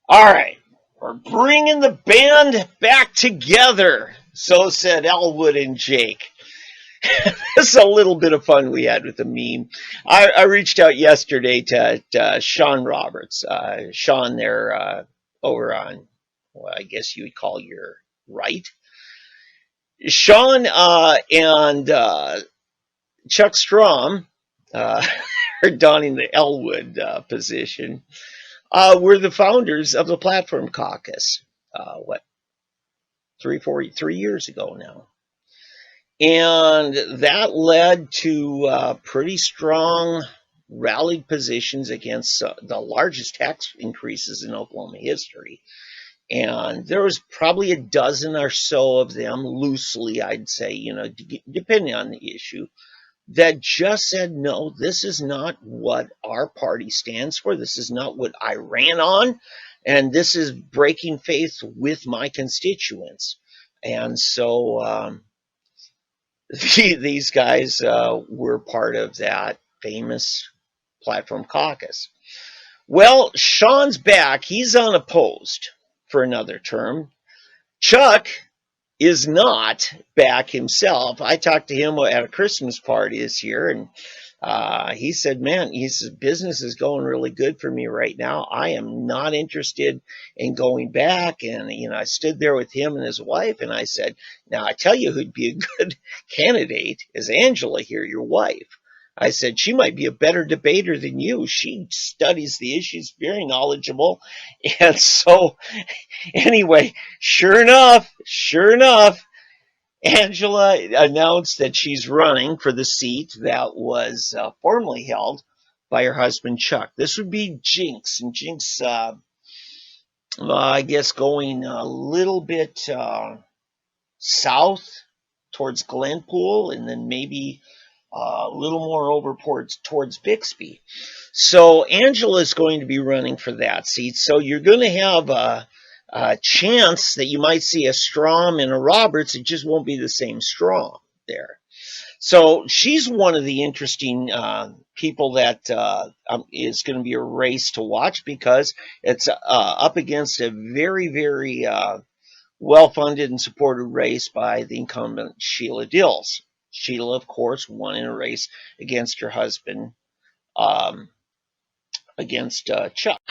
All right, we're bringing the band back together. So said Elwood and Jake. This is a little bit of fun we had with the meme. I reached out yesterday to Sean Roberts. Sean there over on, well, I guess you would call your right. Sean and Chuck Strom uh, are donning the Elwood position. We're the founders of the Platform Caucus. What 3 years ago now, and that led to pretty strong rallied positions against the largest tax increases in Oklahoma history. And there was probably a dozen or so of them, loosely, I'd say, depending on the issue, that just said, no, this is not what our party stands for. This is not what I ran on. And this is breaking faith with my constituents. And so these guys were part of that famous Platform Caucus. Well, Sean's back. He's unopposed for another term. Chuck is not back himself. I talked to him at a Christmas party this year, and he said, man, business is going really good for me right now. I am not interested in going back. And, I stood there with him and his wife, and I said, now I tell you who'd be a good candidate is Angela here, your wife. I said, she might be a better debater than you. She studies the issues, very knowledgeable. And so, anyway, sure enough, Angela announced that she's running for the seat that was formerly held by her husband, Chuck. This would be Jinx. And Jinx, I guess, going a little bit south towards Glenpool, and then maybe a little more over towards Bixby. So Angela is going to be running for that seat. So you're going to have a chance that you might see a Strom and a Roberts. It just won't be the same Strom there. So she's one of the interesting people that is going to be a race to watch, because it's up against a very, very well-funded and supported race by the incumbent Sheila Dills. Sheila, of course, won in a race against her husband, against Chuck.